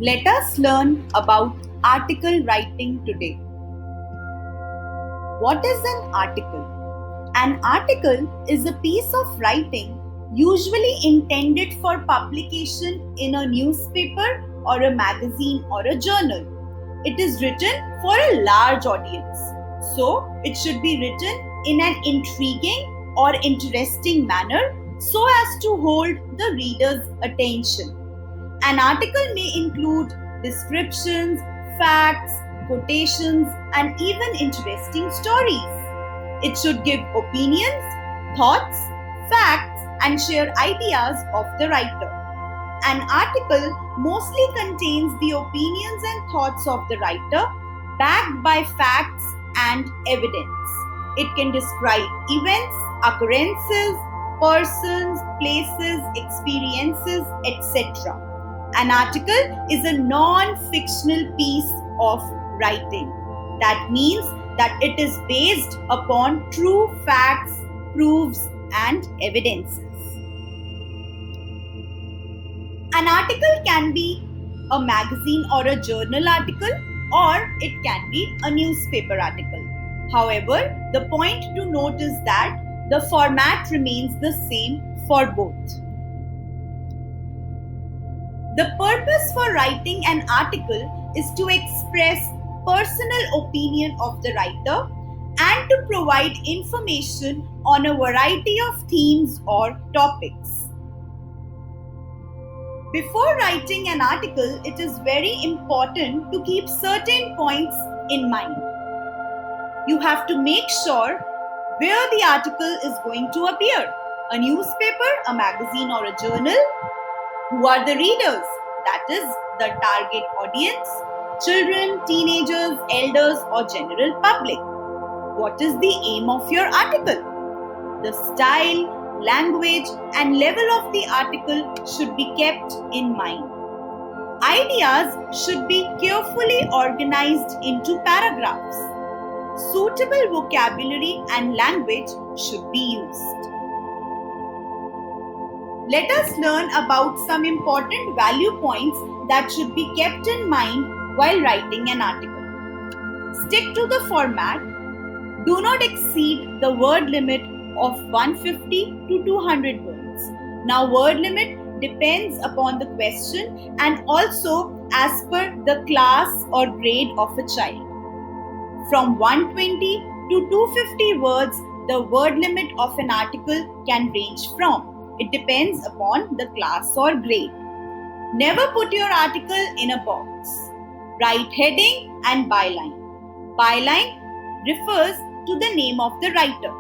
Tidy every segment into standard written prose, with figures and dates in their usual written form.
Let us learn about article writing today. What is an article? An article is a piece of writing usually intended for publication in a newspaper or a magazine or a journal. It is written for a large audience, so it should be written in an intriguing or interesting manner so as to hold the reader's attention. An article may include descriptions, facts, quotations, and even interesting stories. It should give opinions, thoughts, facts, and share ideas of the writer. An article mostly contains the opinions and thoughts of the writer, backed by facts and evidence. It can describe events, occurrences, persons, places, experiences, etc. An article is a non-fictional piece of writing. That means that it is based upon true facts, proofs, and evidences. An article can be a magazine or a journal article, or it can be a newspaper article. However, the point to note is that the format remains the same for both. The purpose for writing an article is to express personal opinion of the writer and to provide information on a variety of themes or topics. Before writing an article, it is very important to keep certain points in mind. You have to make sure where the article is going to appear: a newspaper, a magazine, or a journal. Who are the readers? That is the target audience: children, teenagers, elders, or general public. What is the aim of your article? The style, language, and level of the article should be kept in mind. Ideas should be carefully organized into paragraphs. Suitable vocabulary and language should be used. Let us learn about some important value points that should be kept in mind while writing an article. Stick to the format. Do not exceed the word limit of 150 to 200 words. Now, word limit depends upon the question and also as per the class or grade of a child. From 120 to 250 words, the word limit of an article can range from. It depends upon the class or grade. Never put your article in a box. Write heading and byline. Byline refers to the name of the writer.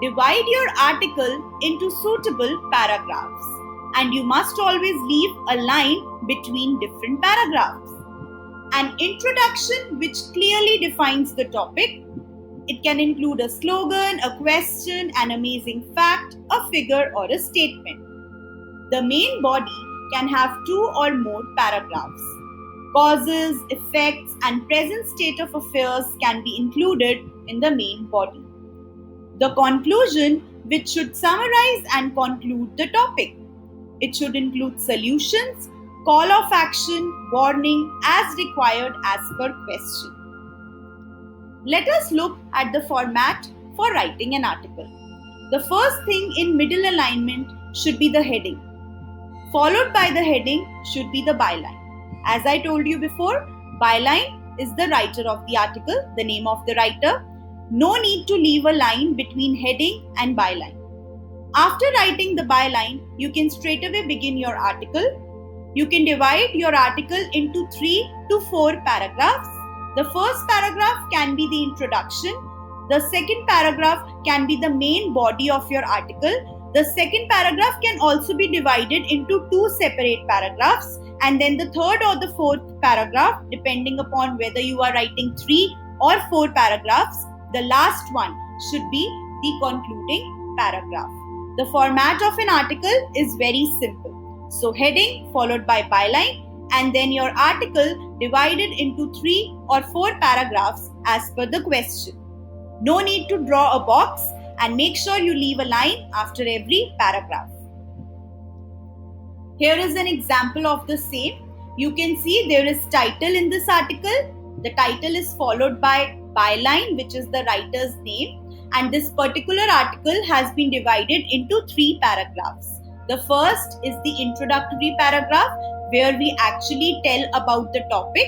Divide your article into suitable paragraphs, and you must always leave a line between different paragraphs. An introduction which clearly defines the topic. It can include a slogan, a question, an amazing fact, a figure, or a statement. The main body can have 2 or more paragraphs. Causes, effects, and present state of affairs can be included in the main body. The conclusion, which should summarize and conclude the topic. It should include solutions, call of action, warning as required as per question. Let us look at the format for writing an article. The first thing in middle alignment should be the heading. Followed by the heading should be the byline. As I told you before, byline is the writer of the article, the name of the writer. No need to leave a line between heading and byline. After writing the byline, you can straightaway begin your article. You can divide your article into 3 to 4 paragraphs. The first paragraph can be the introduction. The second paragraph can be the main body of your article. The second paragraph can also be divided into 2 separate paragraphs. And then the third or the fourth paragraph, depending upon whether you are writing 3 or 4 paragraphs, the last one should be the concluding paragraph. The format of an article is very simple. So heading followed by byline, and then your article divided into 3 or 4 paragraphs as per the question. No need to draw a box, and make sure you leave a line after every paragraph. Here is an example of the same. You can see there is title in this article. The title is followed by byline, which is the writer's name. And this particular article has been divided into 3 paragraphs. The first is the introductory paragraph where we actually tell about the topic.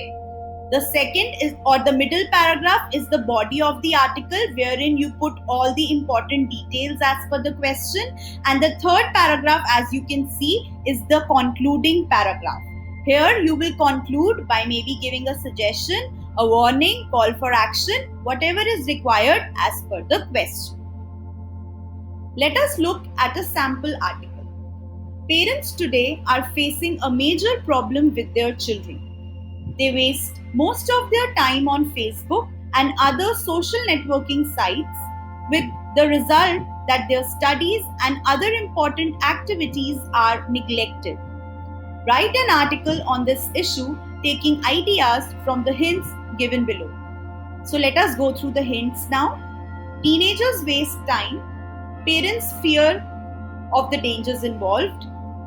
The second is, or the middle paragraph, is the body of the article wherein you put all the important details as per the question. And the third paragraph, as you can see, is the concluding paragraph. Here you will conclude by maybe giving a suggestion, a warning, call for action, whatever is required as per the question. Let us look at a sample article. Parents today are facing a major problem with their children. They waste most of their time on Facebook and other social networking sites, with the result that their studies and other important activities are neglected. Write an article on this issue taking ideas from the hints given below. So let us go through the hints now. Teenagers waste time. Parents fear of the dangers involved.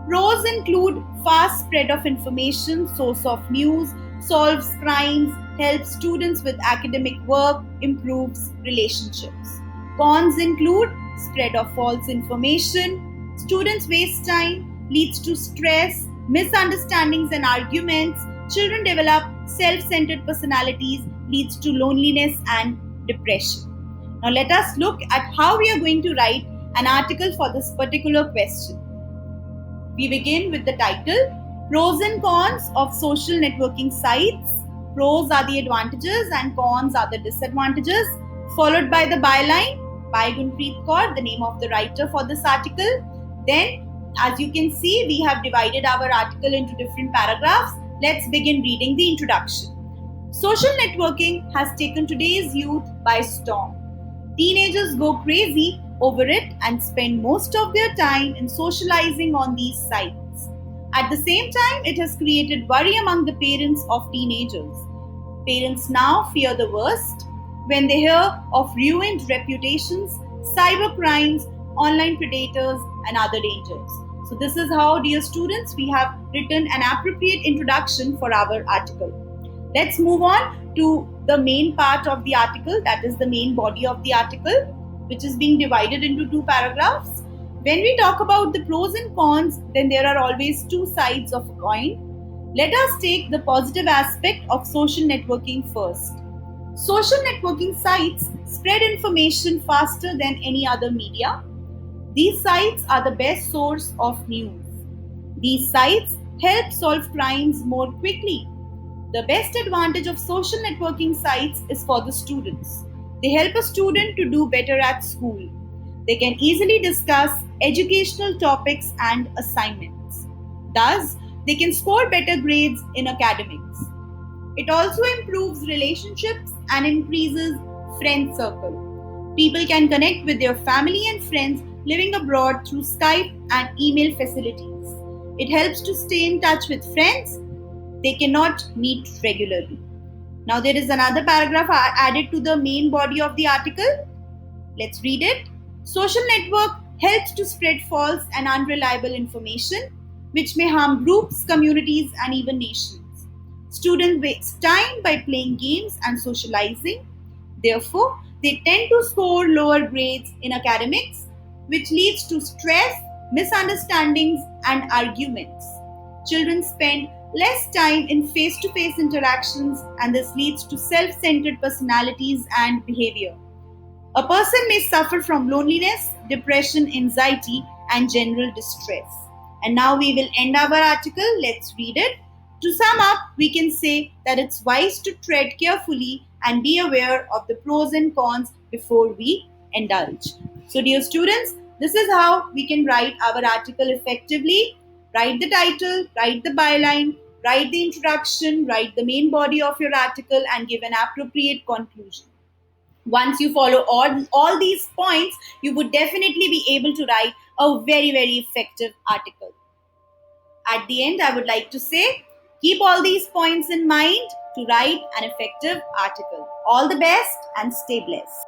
Pros include fast spread of information, source of news, solves crimes, helps students with academic work, improves relationships. Cons include spread of false information, students waste time, leads to stress, misunderstandings and arguments, children develop self-centered personalities, leads to loneliness and depression. Now let us look at how we are going to write an article for this particular question. We begin with the title, Pros and Cons of Social Networking Sites. Pros are the advantages and cons are the disadvantages, followed by the byline, by Gunpreet Kaur, the name of the writer for this article. Then, as you can see, we have divided our article into different paragraphs. Let's begin reading the introduction. Social networking has taken today's youth by storm. Teenagers go crazy over it and spend most of their time in socializing on these sites. At the same time, it has created worry among the parents of teenagers. Parents now fear the worst when they hear of ruined reputations, cyber crimes, online predators, and other dangers. So this is how, dear students, we have written an appropriate introduction for our article. Let's move on to the main part of the article, that is the main body of the article, which is being divided into 2 paragraphs. When we talk about the pros and cons, then there are always 2 sides of a coin. Let us take the positive aspect of social networking first. Social networking sites spread information faster than any other media. These sites are the best source of news. These sites help solve crimes more quickly. The best advantage of social networking sites is for the students. They help a student to do better at school. They can easily discuss educational topics and assignments. Thus, they can score better grades in academics. It also improves relationships and increases friend circle. People can connect with their family and friends living abroad through Skype and email facilities. It helps to stay in touch with friends they cannot meet regularly. Now there is another paragraph added to the main body of the article. Let's read it. Social network helps to spread false and unreliable information which may harm groups, communities, and even nations. Students waste time by playing games and socializing. Therefore, they tend to score lower grades in academics, which leads to stress, misunderstandings, and arguments. Children spend less time in face-to-face interactions, and this leads to self-centered personalities and behavior. A person may suffer from loneliness, depression, anxiety, and general distress. And now we will end our article. Let's read it. To sum up, we can say that it's wise to tread carefully and be aware of the pros and cons before we indulge. So, dear students, this is how we can write our article effectively. Write the title, write the byline, write the introduction, write the main body of your article, and give an appropriate conclusion. Once you follow all these points, you would definitely be able to write a very, very effective article. At the end, I would like to say, keep all these points in mind to write an effective article. All the best and stay blessed.